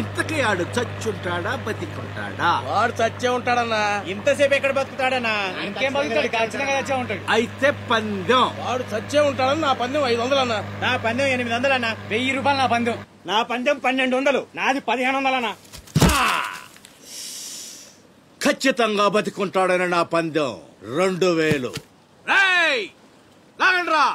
ఇంతకీ ఆడు చచ్చుంటాడా బతికుంటాడా? వాడు చచ్చే ఉంటాడన్నా. ఇంతసేపు ఎక్కడ బతుకుతాడన్నా? ఇంకేం బతుకుతాడు, ఖచ్చితంగా చచ్చే ఉంటాడు. అయితే పందెం. వాడు చచ్చే ఉంటాడని నా పందెం 500 అన్నా. నా పందెం 800 అన్నా. 1000 రూపాయలు నా పందెం. నా పందెం 1200. నాది 1500 అన్నా. ఖచ్చితంగా బతికుంటాడని నా పందెం 2000. లాగండ్రా.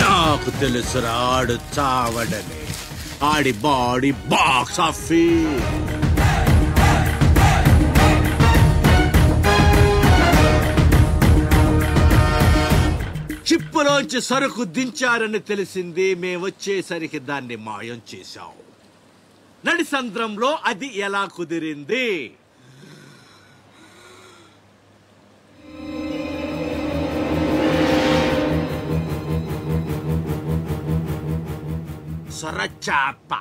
నాకు తెలుసురా ఆడు చావడని. ఆడి బాడీ బాక్స్ ఆఫీస్. చిప్పులోంచి సరుకు దించారని తెలిసింది. మేమొచ్చేసరికి దాన్ని మాయం చేశాం. నడిసంద్రంలో అది ఎలా కుదిరింది? సొరచాప.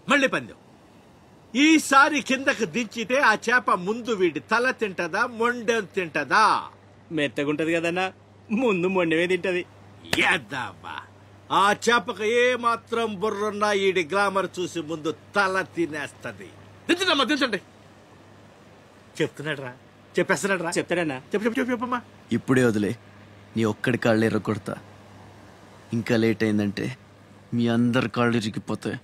మళ్ళీ పందెం. ఈసారి కిందకు దించితే ఆ చేప ముందు వీడి తల తింటదా మొండెం తింటదా? మెత్తగుంటది కదన్నా, ముందు మొండమే తింటది. ఏద్దామా, ఆ చేపకు ఏ మాత్రం బుర్రున్నా ఈడి గ్లామర్ చూసి ముందు తల తినేస్తది. దించడమ్మా, దించండి. చెప్తున్నాడు రా, చెప్పేస్తున్నాడు రా. చెప్తాడన్నా. చెప్పమ్మా. ఇప్పుడే వదిలే, నీ ఒక్కడి కాళ్ళు ఎర్రకొడతా. ఇంకా లేట్ అయిందంటే మీ అందరి కాళ్ళు ఇరిగిపోతాయి.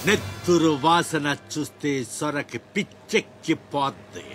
నెత్తురు వాసన చూస్తే సొరకి పిచ్చెక్కిపోద్ది.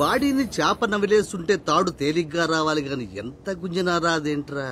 బాడీని చేప నవిలేస్తుంటే తాడు తేలిగ్గా రావాలి గాని ఎంత గుంజినా రాదేంట్రా?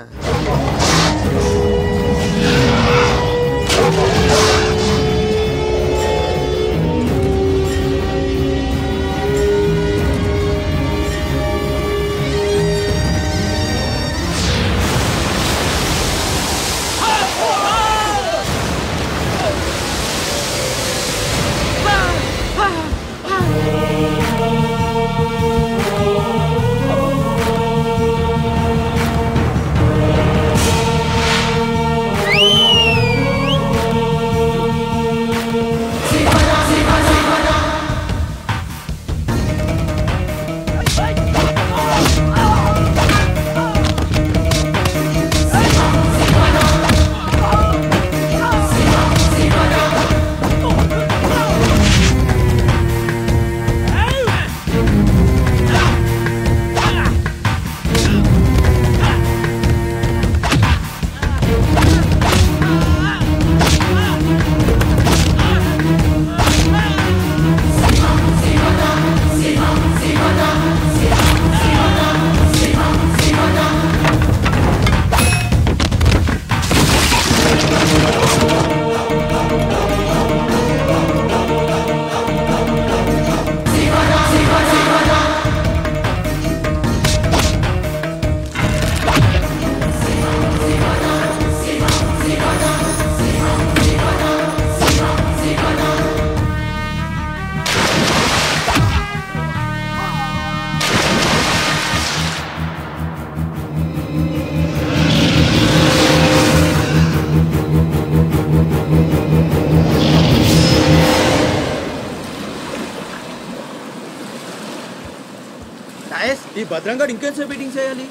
ఈ భద్రంగాడు ఇంకేంసేపు మీటింగ్ చేయాలి?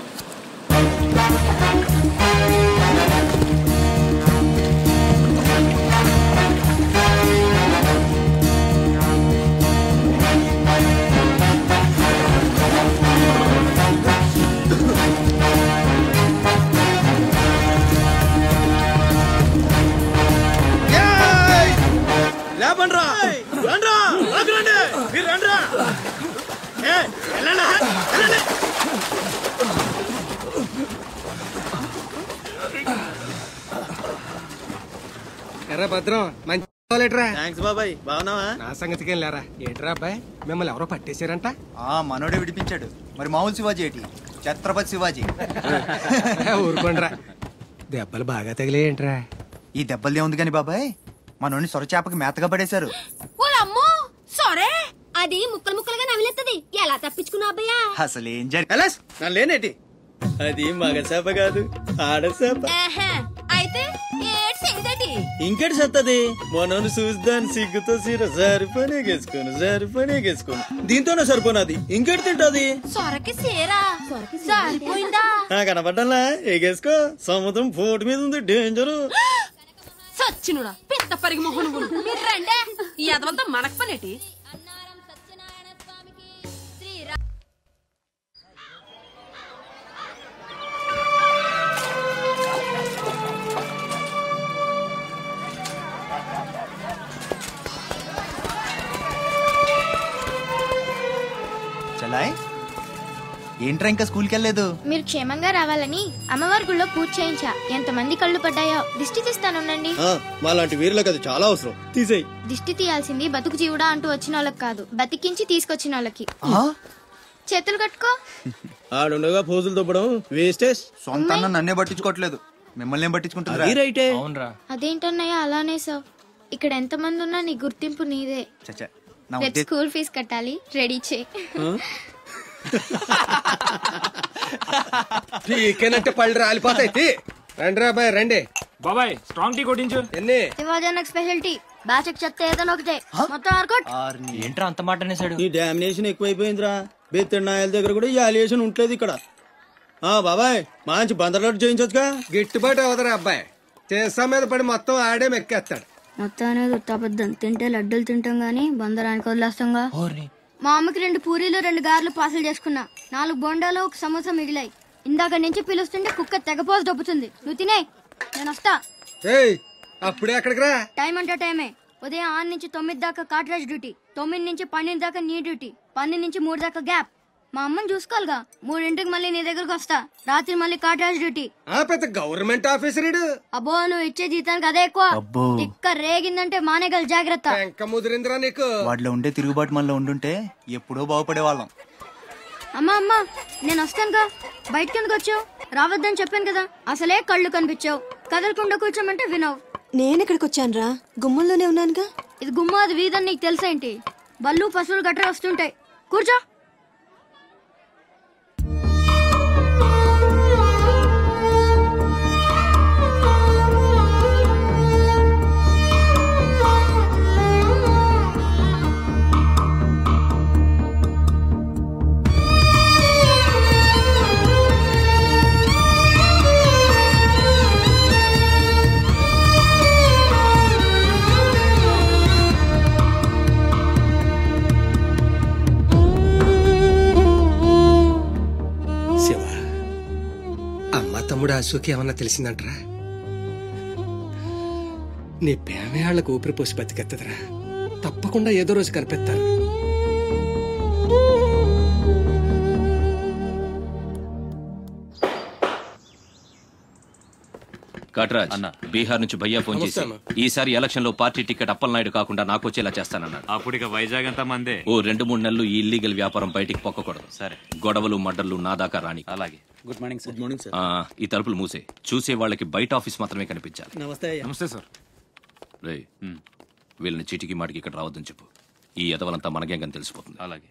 లేపండ్రా, రండ్రా, రండి, మీరు రండ్రా. ఎర్రా భద్రం మంచి థాంక్స్ బాబాయ్, బాగున్నావా? నా సంగతికి వెళ్ళారా ఏంట్రా అబ్బాయి, మిమ్మల్ని ఎవరో పట్టేశారంట? మనోడే విడిపించాడు. మరి మామూలు శివాజీ ఏంటి? ఛత్రపతి శివాజీ. ఊరుకోండ్రా, దెబ్బలు బాగా తగిలేయంట్రా. ఈ దెబ్బలదే ఉంది కాని బాబాయ్, మనోడిని సొరచేపకి మేతగా పడేశారు. సరే అది ముక్కలు ముక్కలుగా నవిలేస్తుంది. ఎలా తప్పించుకున్నా అబ్బయ్యా? అసలు ఏం జరిగింది? నన్ను లేనేటి, అది మగ చేప కాదు, ఆడ చేప. అయితే ఏటి ఇంకెటి సత్తది? మనోని చూద్దాని సిగ్గుతో సరిపోనేగేసుకోను దీంతోనే సరిపోనది, ఇంకెటి తింటది? సొరకి సేరా సరిపోయిందా? కనపడ్డా ఎగేసుకో, సముద్రం పోటు మీద ఉంది, డేంజరు. సచ్చినుడా పిత్త పరిగి మొహను మీరు రండే. ఈ అదవంతా మనకు పనేటి? చలాయ్ ఏంట్రా ఇంకా స్కూల్కి వెళ్ళలేదు? మీరు క్షేమంగా రావాలని అమ్మవారి గుళ్ళో పూజ చేయించా. ఎంతమంది కళ్ళు పడ్డాయో. దిష్టి తీస్తానుండండి. మాలాంటి వీరులకు అది చాలా అవసరం, తీసేయి. దిష్టి తీయాల్సింది బతుకు జీవుడా అంటూ వచ్చిన వాళ్ళకి కాదు, బతికించి తీసుకొచ్చిన వాళ్ళకి. చేతులు కట్టుకో. ఆడుండగా పోజులు దొబ్బడం వేస్టేజ్. సొంత అన్న నన్నే పట్టించుకోవట్లేదు, మిమ్మల్ని ఏం పట్టించుకుంటారా? అదేంటన్నయ్య అలానే సార్, ఇక్కడ ఎంతమంది ఉన్నా నీ గుర్తింపు నీదే. రేపు స్కూల్ ఫీజు కట్టాలి, రెడీ చేయి. టీకేనంటే పళ్ళు రాలిపోతాయి. రండి రా బాయ్, రండి బాబాయ్. స్ట్రాంగ్ టీ కొట్టించు. ఎన్ని శివాజీ స్పెషల్ టీ బ్యాచ్ చెప్తే ఏదైనా ఒకటే, మొత్తం ఆర్కోట్. ఏంట్రా అంత మాట అనేసాడు? ఈ డామినేషన్ ఎక్కువైపోయిందిరా. బెత్తడి నాయల దగ్గర కూడా ఈ అలియేషన్ ఉంటలేదు ఇక్కడ. బాబాయ్ మంచి బందర్లాట్ చేయించొచ్చుగా. గిట్టుబాటు అవదరా అబ్బాయి, చేసా మీద పడి మొత్తం ఆడే మెక్కేస్తాడు. మొత్తం అనేది ఉత్తాబద్ధం. తింటే లడ్డూలు తింటాం గానీ బందరానికి వదిలేస్తాంగా. మా అమ్మకి 2 పూరీలు 2 గారెలు పార్సల్ చేసుకున్నా. 4 బొండాలు 1 సమోసా మిగిలాయి. ఇందాక నుంచి పిలుస్తుంటే కుక్క తెగపోసి దొబ్బుతుంది. నువ్వు తినే, నేను వస్తా. అప్పుడే అక్కడికి రా. టైం అంటే టైమే. ఉదయం 6 నుంచి 9 దాకా కాట్రాజ్ డ్యూటీ, 9 నుంచి 12 దాకా నీ డ్యూటీ, 12 నుంచి 3 దాకా గ్యాప్. మా అమ్మని చూసుకోవాలిగా. 3ంటికి మళ్ళీ నీ దగ్గరకు వస్తా. రాత్రి మళ్ళీ కాట్రాజ్ డ్యూటీ. పెద్ద గవర్నమెంట్ ఆఫీసర్. అబ్బో, నువ్వు ఇచ్చే జీతానికి అదే ఎక్కువ. తిక్క రేగిందంటే మానేగల జాగ్రత్త. ముదిరిందిరా నీకు. వాటిలో ఉండే తిరుగుబాటు మనలో ఉండుంటే ఎప్పుడో బాగుపడే వాళ్ళం. అమ్మా నేను వస్తానుగా. బయటకి ఎందుకు వచ్చావు? రావద్దని చెప్పాను కదా. అసలే కళ్ళు కనిపించావు. కదలకుండా కూర్చోమంటే వినవు. నేనెక్కడికి వచ్చాను రా, గుమ్మంలోనే ఉన్నానుగా. ఇది గుమ్మ, అది వీధని నీకు తెలుసేంటి? బళ్ళు పశువులు గట్రా వస్తుంటాయి. కూర్చో. తమ్ముడు అశోక్ ఏమన్నా తెలిసిందంటరా? నీ ప్రేమే వాళ్ళకు ఊపిరి పోసి బతికెత్తదరా. తప్పకుండా ఏదో రోజు కనిపెత్తారు. నటరాజ్ అన్న బీహార్ నుంచి భయ్యా ఫోన్ చేసి ఈసారి ఎలక్షన్ లో పార్టీ టికెట్ అప్పలనాయుడు కాకుండా నాకు వచ్చేలా చేస్తానన్నాడు. అప్పుడు ఇక వైజాగ్ అంతా మందే. ఓ 2-3 నెలలు ఈ ఇల్లీగల్ వ్యాపారం బయటికి పొక్కకూడదు. సరే. గొడవలు మడ్డర్లు నా దాకా రాని. అలాగే. Good morning sir. Good morning sir. ఈ తలుపులు మూసే. చూసే వాళ్ళకి బయట ఆఫీస్ మాత్రమే కనిపించాలి. నమస్తే. నమస్తే సార్. రే వీళ్ళని చీటికి మాటికి ఇక్కడ రావద్దని చెప్పు. ఈ ఎదవలంతా మన గ్యాంగ్ అని తెలిసిపోతుంది. అలాగే.